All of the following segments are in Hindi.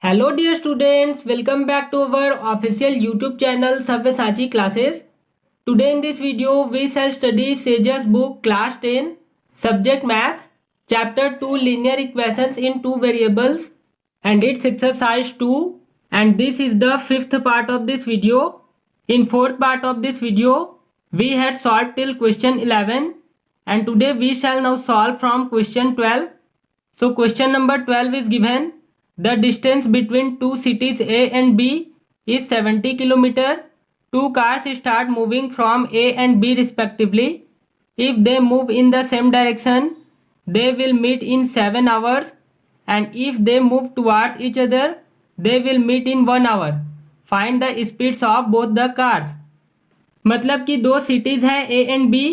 Hello dear students, welcome back to our official YouTube channel Sabyasachi classes. Today in this video we shall study Sage's book class 10 subject maths chapter 2 linear equations in two variables and its exercise 2, and this is the fifth part of this video. In fourth part of this video we had solved till question 11 and today we shall now solve from question 12. So question number 12 is given. The distance between two cities A and B is 70 km. Two cars start moving from A and B respectively. If they move in the same direction, they will meet in 7 hours, and if they move towards each other, they will meet in 1 hour. Find the speeds of both the cars. मतलब कि दो सिटीज़ हैं A एंड B,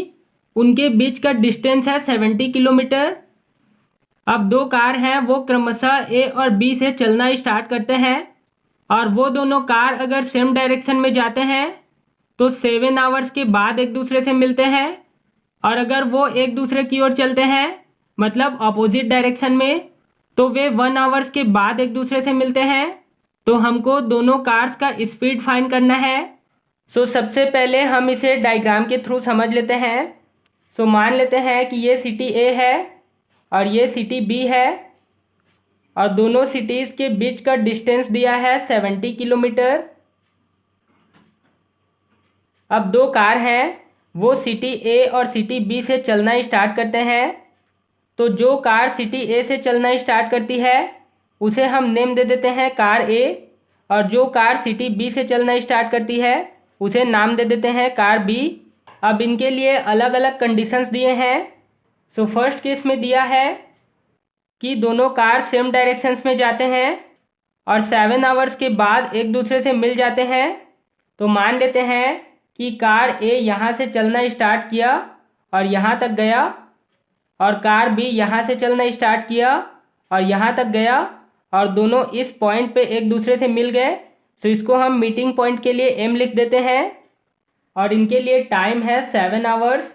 उनके बीच का डिस्टेंस है 70 किलोमीटर। अब दो कार हैं, वो क्रमशः ए और बी से चलना स्टार्ट करते हैं और वो दोनों कार अगर सेम डायरेक्शन में जाते हैं तो 7 आवर्स के बाद एक दूसरे से मिलते हैं, और अगर वो एक दूसरे की ओर चलते हैं मतलब अपोजिट डायरेक्शन में तो वे 1 आवर्स के बाद एक दूसरे से मिलते हैं। तो हमको दोनों कार्स का स्पीड फाइंड करना है। सो सबसे पहले हम इसे डायग्राम के थ्रू समझ लेते हैं। सो मान लेते हैं कि ये सिटी ए है और ये सिटी बी है और दोनों सिटीज़ के बीच का डिस्टेंस दिया है 70 किलोमीटर। अब दो कार हैं, वो सिटी ए और सिटी बी से चलना स्टार्ट करते हैं। तो जो कार सिटी ए से चलना स्टार्ट करती है उसे हम नेम दे देते हैं कार ए, और जो कार सिटी बी से चलना स्टार्ट करती है उसे नाम दे देते हैं कार बी। अब इनके लिए अलग अलग कंडीशंस दिए हैं। सो फर्स्ट केस में दिया है कि दोनों कार सेम डायरेक्शंस में जाते हैं और 7 आवर्स के बाद एक दूसरे से मिल जाते हैं। तो मान लेते हैं कि कार ए यहाँ से चलना स्टार्ट किया और यहाँ तक गया, और कार बी यहाँ से चलना स्टार्ट किया और यहाँ तक गया, और दोनों इस पॉइंट पे एक दूसरे से मिल गए। तो इसको हम मीटिंग पॉइंट के लिए एम लिख देते हैं और इनके लिए टाइम है 7 आवर्स।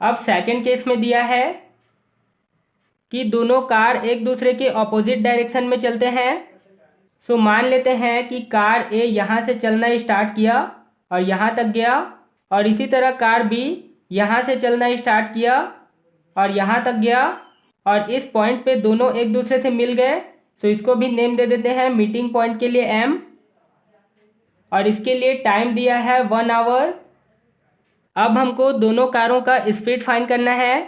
अब सेकंड केस में दिया है कि दोनों कार एक दूसरे के ऑपोजिट डायरेक्शन में चलते हैं। सो मान लेते हैं कि कार ए यहाँ से चलना स्टार्ट किया और यहाँ तक गया, और इसी तरह कार बी यहाँ से चलना स्टार्ट किया और यहाँ तक गया, और इस पॉइंट पे दोनों एक दूसरे से मिल गए। तो इसको भी नेम दे देते हैं मीटिंग पॉइंट के लिए एम, और इसके लिए टाइम दिया है 1 आवर। अब हमको दोनों कारों का स्पीड फाइंड करना है।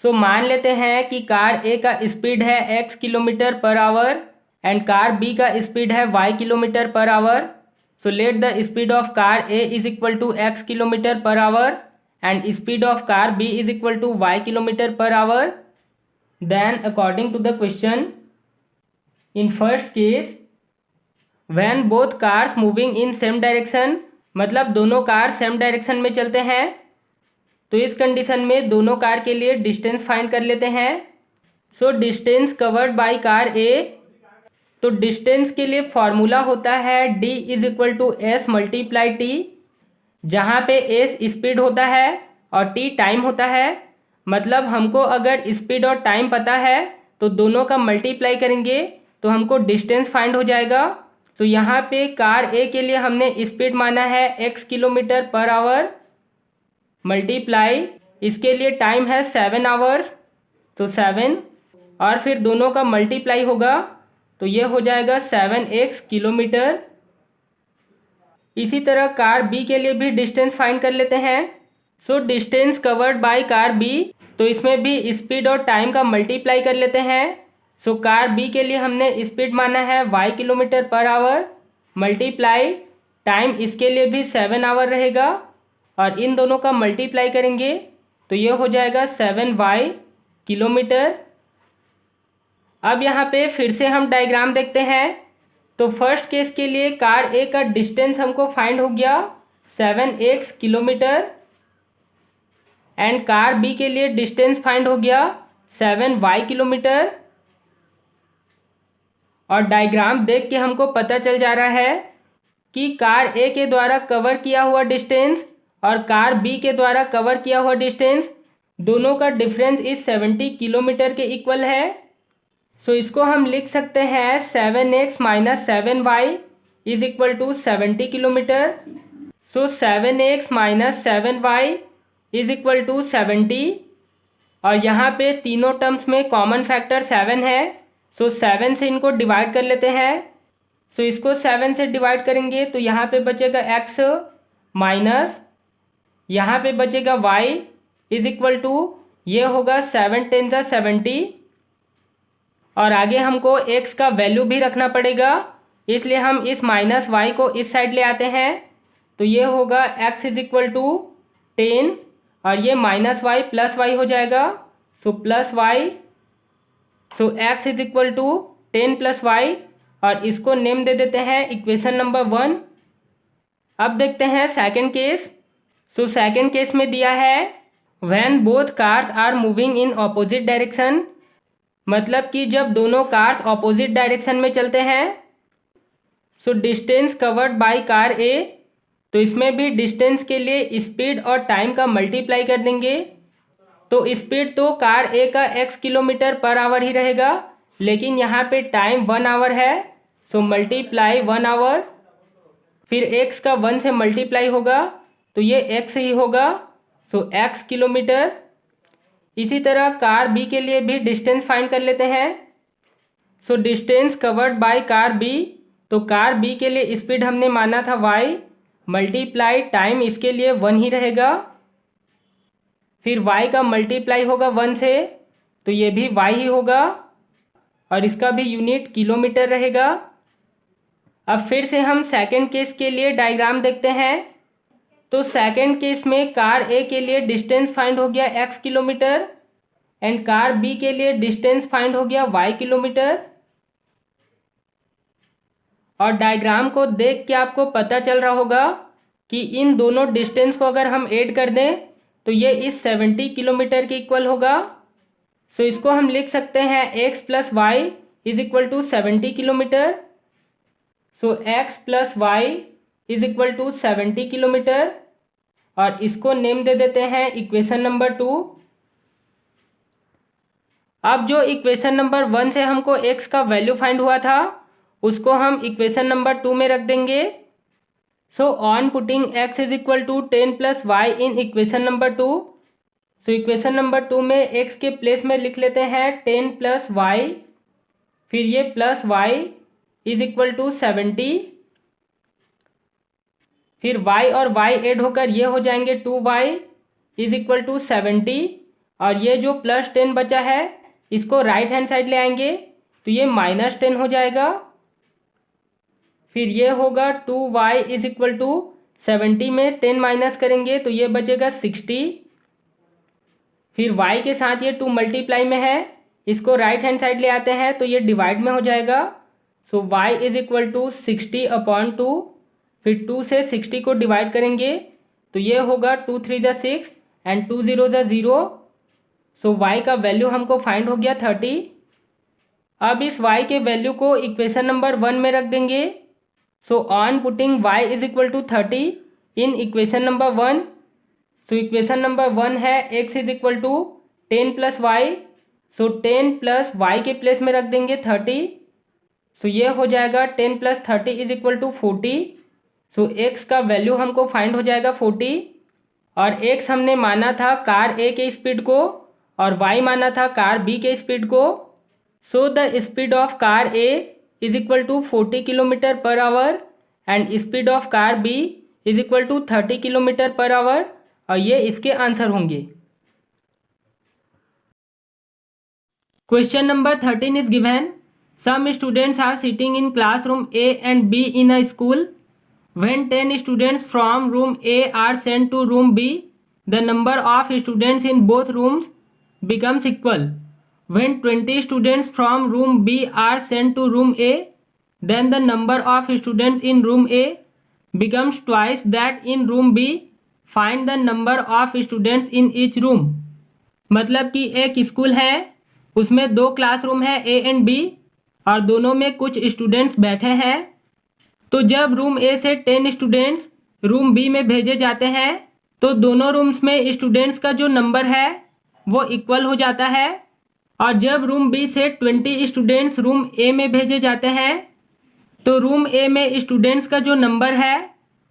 सो मान लेते हैं कि कार ए का स्पीड है x kilometre per hour and car B का स्पीड है y kilometre per hour. So let the speed of car A is equal to x kilometre per hour and speed of car B is equal to y kilometre per hour. Then according to the question, in first case when both cars moving in same direction, मतलब दोनों कार सेम डायरेक्शन में चलते हैं, तो इस कंडीशन में दोनों कार के लिए डिस्टेंस फाइंड कर लेते हैं। So distance covered by car A, तो डिस्टेंस के लिए फॉर्मूला होता है d is equal to S multiply T, जहाँ पे एस स्पीड होता है और t टाइम होता है। मतलब हमको अगर स्पीड और टाइम पता है तो दोनों का मल्टीप्लाई करेंगे तो हमको डिस्टेंस फाइंड हो जाएगा। तो यहाँ पे कार ए के लिए हमने स्पीड माना है x kilometre per our multiply, इसके लिए टाइम है 7 आवर्स, तो 7, और फिर दोनों का मल्टीप्लाई होगा तो ये हो जाएगा 7x किलोमीटर। इसी तरह कार बी के लिए भी डिस्टेंस फाइंड कर लेते हैं। So distance covered by car B, तो इसमें भी स्पीड और टाइम का मल्टीप्लाई कर लेते हैं। सो कार बी के लिए हमने स्पीड माना है y kilometre per our multiply time, इसके लिए भी 7 आवर रहेगा, और इन दोनों का मल्टीप्लाई करेंगे तो ये हो जाएगा 7y किलोमीटर। अब यहाँ पे फिर से हम डायग्राम देखते हैं। तो फर्स्ट केस के लिए कार ए का डिस्टेंस हमको फाइंड हो गया 7x kilometre and car B के लिए डिस्टेंस फाइंड हो गया 7y किलोमीटर, और डायग्राम देख के हमको पता चल जा रहा है कि कार ए के द्वारा कवर किया हुआ डिस्टेंस और कार बी के द्वारा कवर किया हुआ डिस्टेंस दोनों का डिफरेंस इस 70 किलोमीटर के इक्वल है। सो इसको हम लिख सकते हैं 7x minus 7y is equal to 70 kilometre. So 7x minus 7y is equal to 70 और यहाँ पे तीनों टर्म्स में कॉमन फैक्टर 7 है। सो 7 से इनको डिवाइड कर लेते हैं। सो इसको 7 से डिवाइड करेंगे तो यहाँ पे बचेगा x माइनस यहाँ पे बचेगा y इज इक्वल टू ये होगा 7 × 10 = 70 और आगे हमको x का वैल्यू भी रखना पड़ेगा, इसलिए हम इस माइनस y को इस साइड ले आते हैं। तो ये होगा x इज इक्वल टू 10 और ये माइनस y प्लस y हो जाएगा। So plus y, so x is equal to 10 plus y और इसको नेम दे देते हैं इक्वेशन नंबर 1। अब देखते हैं second case. So second case में दिया है when both cars are moving in opposite direction, मतलब कि जब दोनों कार्स ऑपोजिट डायरेक्शन में चलते हैं। So distance covered by car A, तो इसमें भी डिस्टेंस के लिए स्पीड और टाइम का मल्टीप्लाई कर देंगे। तो स्पीड तो कार ए का x किलोमीटर पर आवर ही रहेगा, लेकिन यहाँ पे टाइम 1 आवर है। सो मल्टीप्लाई 1 आवर, फिर x का 1 से मल्टीप्लाई होगा तो ये x ही होगा। सो x किलोमीटर। इसी तरह कार बी के लिए भी डिस्टेंस फाइंड कर लेते हैं। So distance covered by car B, तो कार बी के लिए स्पीड हमने माना था y मल्टीप्लाई टाइम इसके लिए 1 ही रहेगा, फिर y का मल्टीप्लाई होगा 1 से तो ये भी y ही होगा और इसका भी यूनिट किलोमीटर रहेगा। अब फिर से हम सेकंड केस के लिए डायग्राम देखते हैं। तो सेकंड केस में कार ए के लिए डिस्टेंस फाइंड हो गया x kilometre and car B के लिए डिस्टेंस फाइंड हो गया y किलोमीटर। और डायग्राम को देख के आपको पता चल रहा होगा कि इन दोनों डिस्टेंस को अगर हम ऐड कर दें तो ये इस 70 किलोमीटर के इक्वल होगा। सो इसको हम लिख सकते हैं x plus Y is equal to 70 kilometre. So x plus Y is equal to 70 kilometre और इसको नेम दे देते हैं इक्वेशन नंबर 2। अब जो इक्वेशन नंबर 1 से हमको x का वैल्यू फाइंड हुआ था उसको हम इक्वेशन नंबर 2 में रख देंगे। सो on putting x is equal to 10 plus Y in equation number 2, तो इक्वेशन नंबर 2 में x के प्लेस में लिख लेते हैं 10 प्लस वाई, फिर ये plus Y is equal to 70, फिर y और y ऐड होकर ये हो जाएंगे 2y इज इक्वल टू 70 और ये जो प्लस 10 बचा है इसको राइट हैंड साइड ले आएंगे तो ये माइनस 10 हो जाएगा। फिर ये होगा 2y इज इक्वल टू 70 में 10 माइनस करेंगे तो ये बचेगा 60, फिर y के साथ ये 2 मल्टीप्लाई में है, इसको राइट हैंड साइड ले आते हैं तो ये डिवाइड में हो जाएगा। सो y इज इक्वल टू 60/2, फिर 2 से 60 को डिवाइड करेंगे तो ये होगा 2 3 = 6 एंड 2 0 = 0। सो y का वैल्यू हमको फाइंड हो गया 30। अब इस y के वैल्यू को इक्वेशन नंबर 1 में रख देंगे। सो on putting y is equal to 30 in equation number 1, so equation number 1 है x is equal to 10 plus Y, so 10 plus Y के प्लेस में रख देंगे 30, सो ये हो जाएगा 10 plus 30 is equal to 40। So x का वैल्यू हमको फाइंड हो जाएगा 40 और x हमने माना था कार A के स्पीड को और y माना था कार B के स्पीड को। So the speed of car A is equal to 40 kilometre per hour and speed of car B is equal to 30 kilometre per hour और ये इसके आंसर होंगे। Question number 13 is given. Some students are sitting in classroom A and B in a school. When 10 students from room A are sent to room B, the number of students in both rooms becomes equal. When 20 students from room B are sent to room A, then the number of students in room A becomes twice that in room B. Find the number of students in each room. मतलब कि एक स्कूल है, उसमें 2 क्लासरूम है A एंड B और दोनों में कुछ स्टूडेंट्स बैठे हैं। तो जब रूम A से 10 स्टूडेंट्स रूम B में भेजे जाते हैं तो दोनों रूम्स में स्टूडेंट्स का जो नंबर है वो इक्वल हो जाता है। और जब रूम बी से 20 स्टूडेंट्स रूम ए में भेजे जाते हैं तो रूम ए में स्टूडेंट्स का जो नंबर है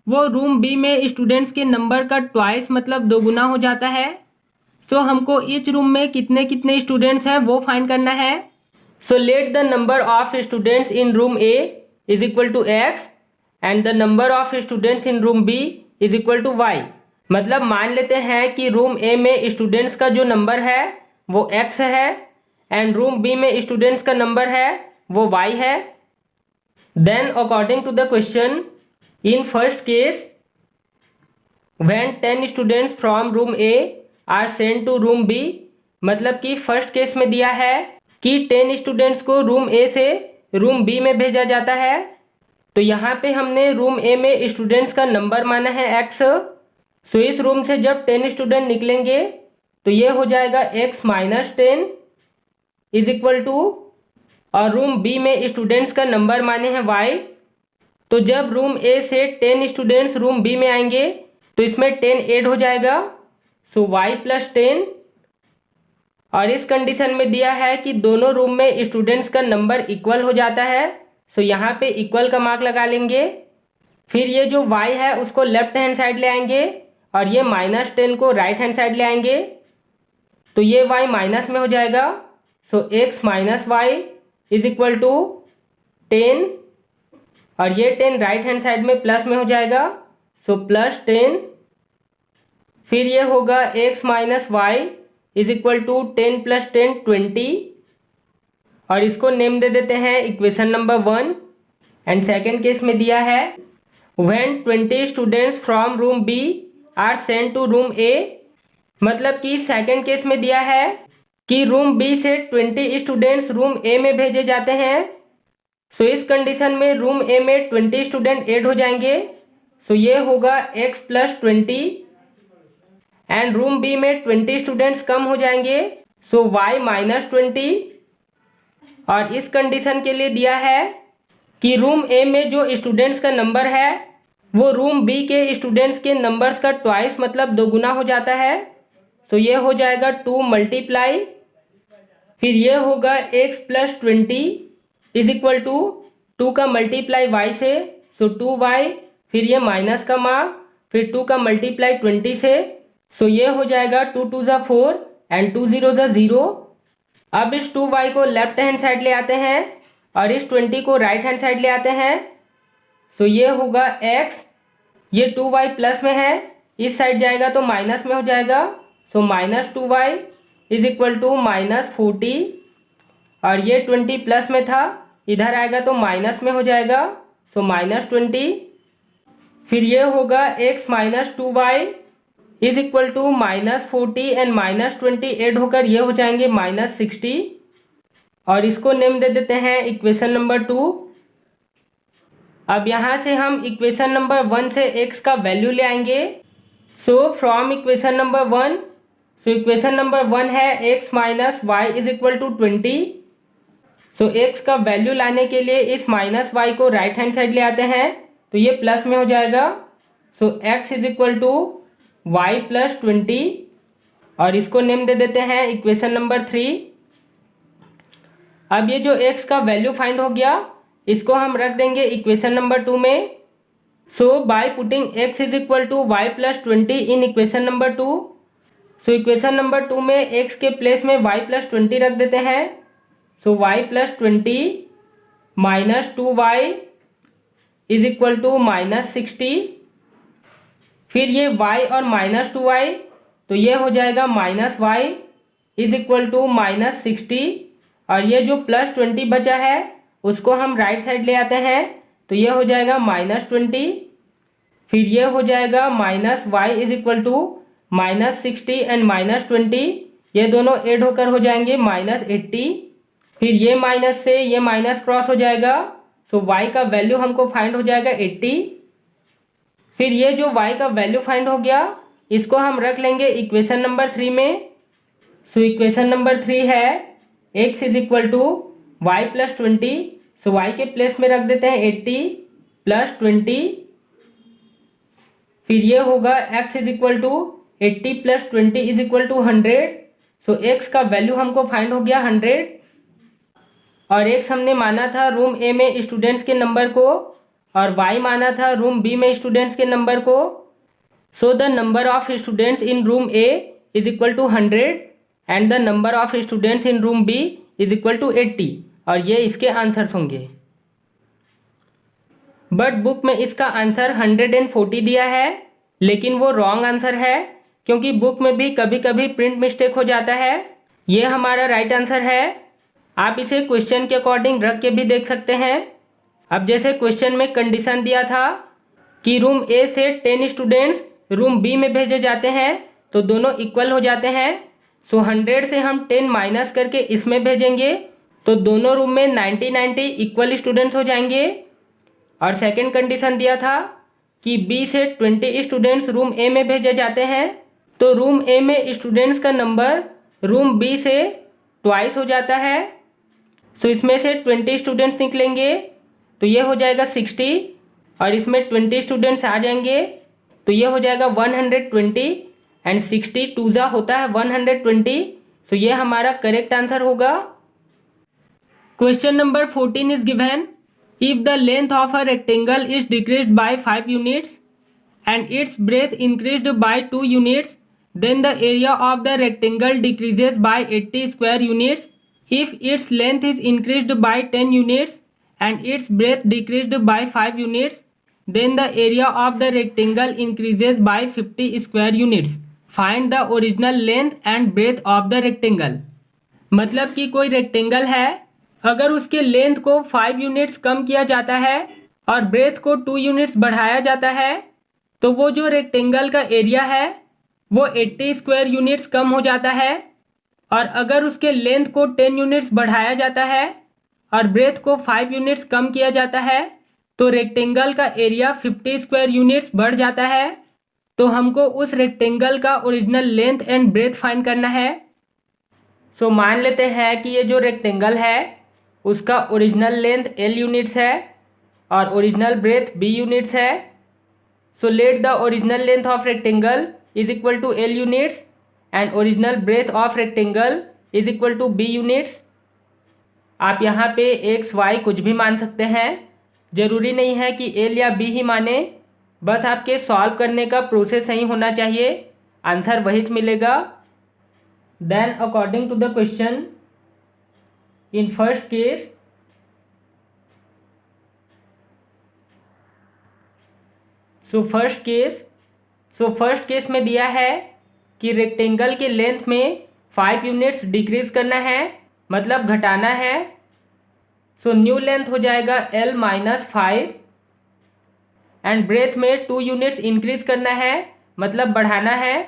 वो रूम बी में स्टूडेंट्स के नंबर का ट्वाइस मतलब दोगुना हो जाता है। तो हमको इस रूम में कितने कितने स्टूडेंट्स हैं वो फाइंड करना है। So let the number of students in room A is equal to X and the number of students in room B is equal to Y. मतलब मान लेते हैं कि रूम ए में स्टूडेंट्स का जो नंबर है वो x है एंड रूम बी में स्टूडेंट्स का नंबर है वो y है। Then according to the question in first case when 10 students from room A are sent to room B, मतलब कि फर्स्ट केस में दिया है कि 10 स्टूडेंट्स को रूम ए से रूम बी में भेजा जाता है। तो यहाँ पे हमने रूम ए में स्टूडेंट्स का नंबर माना है x। सो इस रूम से जब 10 स्टूडेंट निकलेंगे तो ये हो जाएगा x minus 10 is equal to, और रूम बी में स्टूडेंट्स का नंबर माने हैं y। तो जब रूम ए से 10 स्टूडेंट्स रूम बी में आएंगे तो इसमें 10 ऐड हो जाएगा, सो y प्लस 10। और इस कंडीशन में दिया है कि दोनों रूम में स्टूडेंट्स का नंबर इक्वल हो जाता है, सो यहाँ पे इक्वल का मार्क लगा लेंगे। फिर ये जो y है उसको लेफ्ट हैंड साइड ले आएंगे और ये माइनस 10 को राइट हैंड साइड ले आएंगे, तो ये y माइनस में हो जाएगा। So x minus Y is equal to 10 और ये 10 राइट हैंड साइड में प्लस में हो जाएगा, सो प्लस 10। फिर ये होगा x minus Y is equal to 10 plus 10 20 और इसको नेम दे देते हैं equation number 1। And second case में दिया है when 20 students from room B are sent to room A, मतलब कि सेकेंड केस में दिया है कि रूम बी से 20 स्टूडेंट्स रूम ए में भेजे जाते हैं। सो इस कंडीशन में रूम ए में 20 स्टूडेंट ऐड हो जाएंगे, सो ये होगा x plus 20 and room B में 20 स्टूडेंट्स कम हो जाएंगे, सो y माइनस 20। और इस कंडीशन के लिए दिया है कि रूम ए में जो स्टूडेंट्स का नंबर है वो रूम बी के स्टूडेंट्स के नंबर्स का ट्वाइस मतलब दोगुना हो जाता है, तो ये हो जाएगा 2 मल्टीप्लाई, फिर ये होगा x plus 20 is equal to 2 का मल्टीप्लाई y से, सो 2y, फिर ये माइनस का मार्क, फिर 2 का मल्टीप्लाई 20 से, सो ये हो जाएगा 2 2 ज़ा 4 एंड 2 0 ज़ा 0। अब इस 2y को लेफ्ट हैंड साइड ले आते हैं और इस 20 को राइट हैंड साइड ले आते हैं, तो ये होगा x, ये 2y प्लस में है, इस साइड जाएगा तो माइनस में हो जाएगा, so minus 2y is equal to minus 40 और ये 20 प्लस में था, इधर आएगा तो माइनस में हो जाएगा, सो माइनस 20। फिर ये होगा x minus 2y is equal to minus 40 and minus 20 add होकर ये हो जाएंगे माइनस 60 और इसको नेम दे देते हैं इक्वेशन नंबर 2। अब यहाँ से हम इक्वेशन नंबर 1 से x का वैल्यू ले आएंगे। So from equation number 1, so equation number 1 है x minus Y is equal to 20। So x का वैल्यू लाने के लिए इस माइनस वाई को राइट हैंड साइड ले आते हैं, तो ये प्लस में हो जाएगा, so x is equal to Y plus 20 और इसको नेम दे देते हैं इक्वेशन नंबर 3। अब ये जो x का वैल्यू फाइंड हो गया इसको हम रख देंगे इक्वेशन नंबर 2 में। So by putting x is equal to Y plus 20 in equation number 2, so equation number 2 में x के प्लेस में y प्लस 20 रख देते हैं, so y plus 20 minus 2y is equal to minus 60। फिर ये y और माइनस 2y, तो ये हो जाएगा minus y is equal to minus 60 और ये जो प्लस 20 बचा है उसको हम राइट साइड ले आते हैं, तो ये हो जाएगा माइनस 20। फिर ये हो जाएगा minus y is equal to minus 60 and minus 20, ये दोनों ऐड होकर हो जाएंगे माइनस 80। फिर ये माइनस से ये माइनस क्रॉस हो जाएगा, तो y का वैल्यू हमको फाइंड हो जाएगा 80। फिर ये जो y का वैल्यू फाइंड हो गया इसको हम रख लेंगे इक्वेशन नंबर 3 में। सो इक्वेशन नंबर 3 है x is equal to Y plus 20, so y के प्लेस में रख देते हैं 80 प्लस 20। फिर ये होगा x is equal to 80 plus 20 is equal to 100, so x का वैल्यू हमको फाइंड हो गया 100 और x हमने माना था रूम ए में स्टूडेंट्स के नंबर को और y माना था रूम बी में स्टूडेंट्स के नंबर को। So the number of students in room A is equal to 100 and the number of students in room B is equal to 80 और ये इसके आंसर्स होंगे। बट बुक में इसका आंसर 140 दिया है, लेकिन वो रॉन्ग आंसर है क्योंकि बुक में भी कभी कभी प्रिंट मिस्टेक हो जाता है। ये हमारा राइट आंसर है। आप इसे क्वेश्चन के अकॉर्डिंग रख के भी देख सकते हैं। अब जैसे क्वेश्चन में कंडीशन दिया था कि रूम ए से 10 स्टूडेंट्स रूम बी में भेजे जाते हैं तो दोनों इक्वल हो जाते हैं। सो 100 से हम 10 माइनस करके इसमें भेजेंगे तो दोनों रूम में 90-90 इक्वल स्टूडेंट्स हो जाएंगे। और सेकंड कंडीशन दिया था कि बी से 20 स्टूडेंट्स रूम ए में भेजे जाते हैं तो रूम ए में स्टूडेंट्स का नंबर रूम बी से ट्वाइस हो जाता है। सो इसमें से 20 स्टूडेंट्स निकलेंगे तो ये हो जाएगा 60 और इसमें 20 स्टूडेंट्स आ जाएंगे तो ये हो जाएगा 120 एंड 60 टूजा होता है 120। तो ये हमारा करेक्ट आंसर होगा। Question number 14 is given if the length of a rectangle is decreased by 5 units and its breadth increased by 2 units then the area of the rectangle decreases by 80 square units. If its length is increased by 10 units and its breadth decreased by 5 units then the area of the rectangle increases by 50 square units. Find the original length and breadth of the rectangle। मतलब कि कोई रेक्टेंगल है, अगर उसके लेंथ को 5 यूनिट्स कम किया जाता है और ब्रेथ को 2 यूनिट्स बढ़ाया जाता है तो वो जो रेक्टेंगल का एरिया है वो 80 स्क्वायर यूनिट्स कम हो जाता है। और अगर उसके लेंथ को 10 यूनिट्स बढ़ाया जाता है और ब्रेथ को 5 यूनिट्स कम किया जाता है तो रेक्टेंगल का एरिया 50 स्क्वायर यूनिट्स बढ़ जाता है। तो हमको उस रेक्टेंगल का original length and breadth find करना है। सो मान लेते हैं कि ये जो रेक्टेंगल है उसका ओरिजिनल लेंथ L यूनिट्स है और ओरिजिनल ब्रेथ B यूनिट्स है। So let the original length of rectangle is equal to L units and original breadth of rectangle is equal to B units. आप यहाँ पे x y कुछ भी मान सकते हैं, ज़रूरी नहीं है कि L या B ही माने, बस आपके सॉल्व करने का प्रोसेस सही होना चाहिए, आंसर वही मिलेगा। Then according to the question in first case first case में दिया है कि रेक्टेंगल के लेंथ में 5 यूनिट्स डिक्रीज करना है, मतलब घटाना है। सो न्यू लेंथ हो जाएगा L माइनस 5 एंड ब्रेथ में 2 यूनिट्स इंक्रीज करना है, मतलब बढ़ाना है।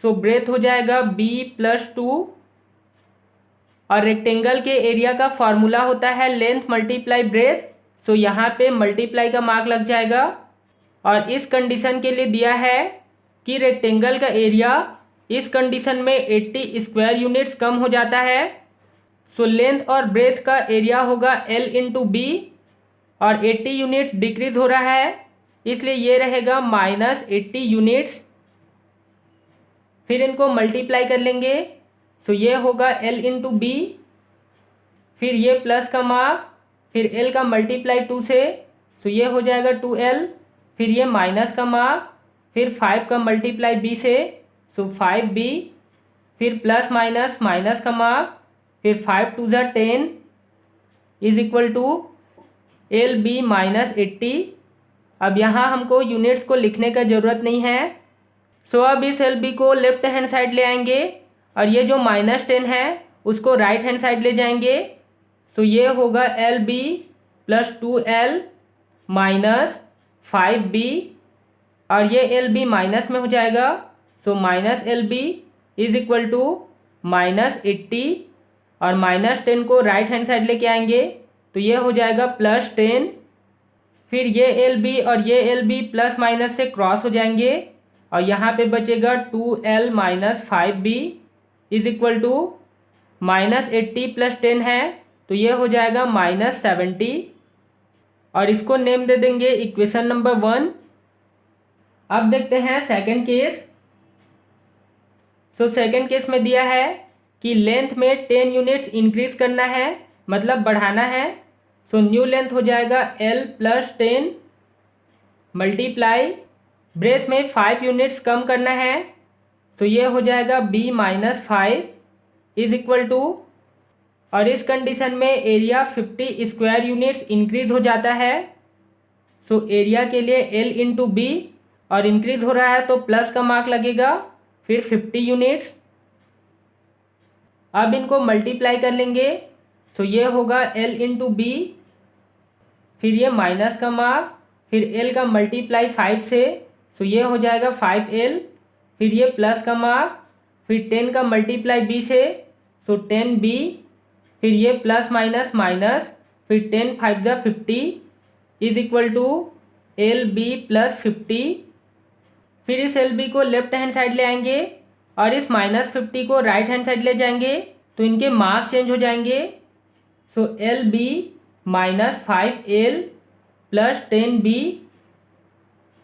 सो ब्रेथ हो जाएगा B प्लस 2 और रेक्टेंगल के एरिया का फॉर्मूला होता है लेंथ मल्टीप्लाई ब्रेथ। सो यहाँ पे मल्टीप्लाई का मार्क लग जाएगा। और इस कंडीशन के लिए दिया है कि रेक्टेंगल का एरिया इस कंडीशन में 80 स्क्वायर यूनिट्स कम हो जाता है। सो लेंथ और ब्रेथ का एरिया होगा L इंटू बी और 80 यूनिट्स डिक्रीज हो रहा है इसलिए ये रहेगा माइनस 80 यूनिट्स। फिर इनको मल्टीप्लाई कर लेंगे तो ये होगा L इंटू बी, फिर ये प्लस का मार्क, फिर L का मल्टीप्लाई 2 से तो ये हो जाएगा 2L, फिर ये माइनस का मार्क, फिर 5 का मल्टीप्लाई B से तो 5B, फिर प्लस माइनस माइनस का मार्क, फिर 5 2 ज़ा 10 is equal to LB minus 80। अब यहाँ हमको यूनिट्स को लिखने का ज़रूरत नहीं है। सो अब इस LB को लेफ्ट हैंड साइड ले आएंगे और ये जो माइनस 10 है उसको राइट हैंड साइड ले जाएंगे तो ये होगा LB plus 2L minus 5B और ये LB माइनस में हो जाएगा। So minus LB is equal to minus 80 और माइनस 10 को राइट हैंड साइड लेके आएंगे तो ये हो जाएगा प्लस 10। फिर ये LB और ये LB प्लस माइनस से क्रॉस हो जाएंगे और यहाँ पे बचेगा 2L minus 5B is equal to minus 80 plus 10 है तो ये हो जाएगा माइनस 70 और इसको नेम दे देंगे इक्वेशन नंबर 1। अब देखते हैं सेकंड केस। तो सेकंड केस में दिया है कि लेंथ में 10 यूनिट्स इंक्रीज करना है, मतलब बढ़ाना है। तो न्यू लेंथ हो जाएगा L + 10 मल्टीप्लाई ब्रेथ में 5 यूनिट्स कम करना है, तो ये हो जाएगा B - 5 इज इक्वल टू, और इस कंडीशन में एरिया 50 स्क्वायर यूनिट्स इंक्रीज हो जाता है। सो एरिया के लिए L × B, और इंक्रीज हो रहा है तो प्लस का मार्क लगेगा, फिर 50 यूनिट्स। अब इनको मल्टीप्लाई कर लेंगे, तो ये होगा L × B, फिर ये माइनस का मार्क, फिर L का मल्टीप्लाई 5 से, तो ये हो जाएगा 5L, फिर ये प्लस का मार्क, फिर 10 का मल्टीप्लाई B से, तो 10B, फिर ये प्लस माइनस माइनस, फिर 10 × 5 = 50 इज इक्वल टू LB + 50। फिर इस LB को लेफ्ट हैंड साइड ले आएंगे और इस -50 को राइट हैंड साइड ले जाएंगे, तो इनके मार्क्स चेंज हो जाएंगे। सो LB - 5L + 10B,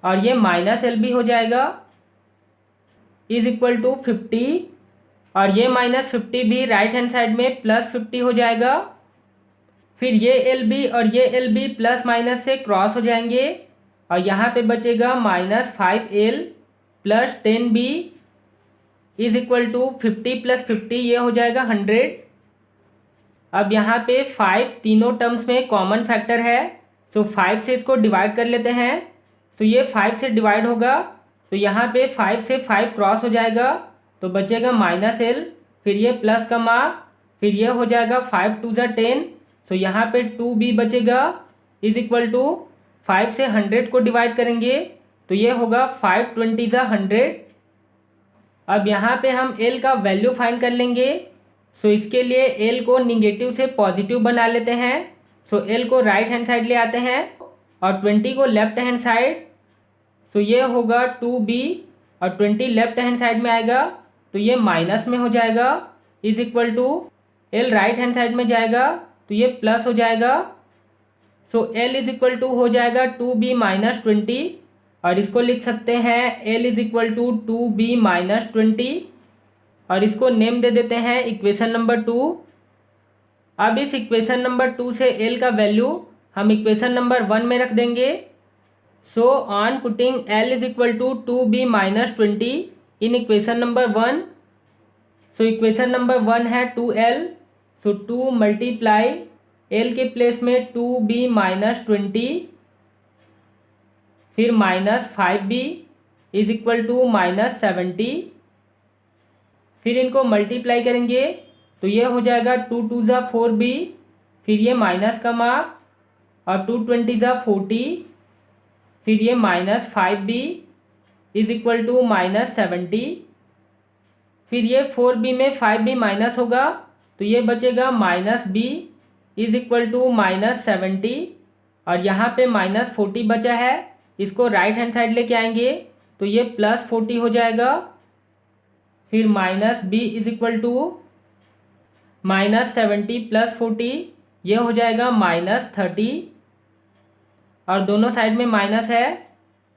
और ये -LB हो जाएगा इज इक्वल टू 50, और ये -50 भी राइट हैंड साइड में +50 हो जाएगा। फिर ये LB और ये LB प्लस माइनस से क्रॉस हो जाएंगे, और यहाँ पे बचेगा -5L + 10B is equal to 50 + 50, ये हो जाएगा 100। अब यहाँ पे 5 तीनों टर्म्स में कॉमन फैक्टर है, तो 5 से इसको डिवाइड कर लेते हैं, तो ये 5 से डिवाइड होगा, तो यहाँ पे 5 से 5 क्रॉस हो जाएगा, तो बचेगा -L, फिर ये प्लस का मार्क, फिर ये हो जाएगा 5 × 2 = 10, तो यहाँ पे 2B बचेगा इज इक्वल टू 5 से 100 को डिवाइड करेंगे, तो ये होगा 5 × 20 = 100। अब यहाँ पे हम L का वैल्यू फाइंड कर लेंगे, सो इसके लिए L को निगेटिव से पॉजिटिव बना लेते हैं। सो L को राइट हैंड साइड ले आते हैं और 20 को लेफ्ट हैंड साइड, तो ये होगा 2B, और 20 लेफ्ट हैंड साइड में आएगा, तो ये माइनस में हो जाएगा is equal to L right hand side में जाएगा, तो ये प्लस हो जाएगा। So L is equal to हो जाएगा 2B - 20, और इसको लिख सकते हैं L is equal to 2B - 20, और इसको नेम दे देते हैं इक्वेशन नंबर 2। अब इस इक्वेशन नंबर 2 से L का वैल्यू हम इक्वेशन नंबर 1 में रख देंगे। सो on putting L is equal to 2B - 20 in equation number 1, so equation number 1 है 2L, सो 2 मल्टीप्लाई L के प्लेस में 2B - 20, फिर -5B इज इक्वल टू -70, फिर इनको मल्टीप्लाई करेंगे, तो ये हो जाएगा 2 × 2 = 4B, फिर ये माइनस का मार्क, और 2 × 20 = 40, फिर ये -5B इज इक्वल टू -70, फिर ये 4B में 5B माइनस होगा, तो ये बचेगा -B इज इक्वल टू -70, और यहाँ पे -40 बचा है, इसको राइट हैंड साइड लेके आएंगे, तो ये +40 हो जाएगा, फिर -B इज इक्वल टू -70 + 40, ये हो जाएगा -30, और दोनों साइड में माइनस है,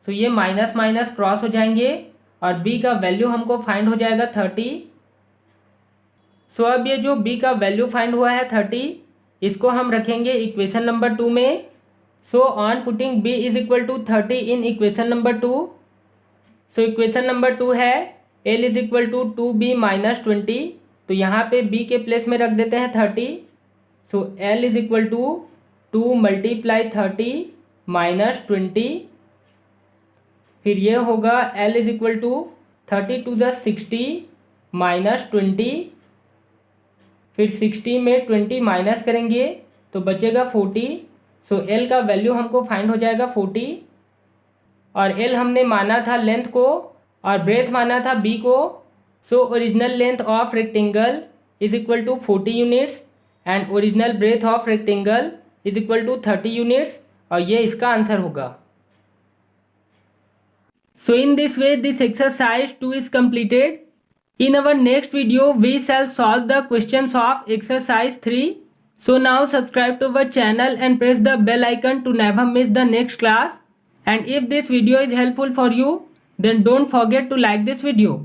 तो ये माइनस माइनस क्रॉस हो जाएंगे, और B का वैल्यू हमको फाइंड हो जाएगा 30। सो अब ये जो B का वैल्यू फाइंड हुआ है 30, इसको हम रखेंगे इक्वेशन नंबर 2 में। So on putting B is equal to 30 in equation number 2, so equation number 2 है L is equal to 2B - 20, तो यहाँ पे B के प्लेस में रख देते हैं 30, सो L इज इक्वल टू 2 × 30 - 20, फिर ये होगा L इज इक्वल टू 30 × 2 = 60 -20, फिर 60 में 20 माइनस करेंगे, तो बचेगा 40, सो L का वैल्यू हमको फाइंड हो जाएगा 40, और L हमने माना था लेंथ को, और ब्रेथ माना था B को। So original length of rectangle is equal to 40 units, and original breadth of rectangle is equal to 30 units, और ये इसका आंसर होगा। So in this way this exercise 2 is completed. In our next video we shall solve the questions of exercise 3. So now subscribe to our channel and press the bell icon to never miss the next class. And if this video is helpful for you, then don't forget to like this video.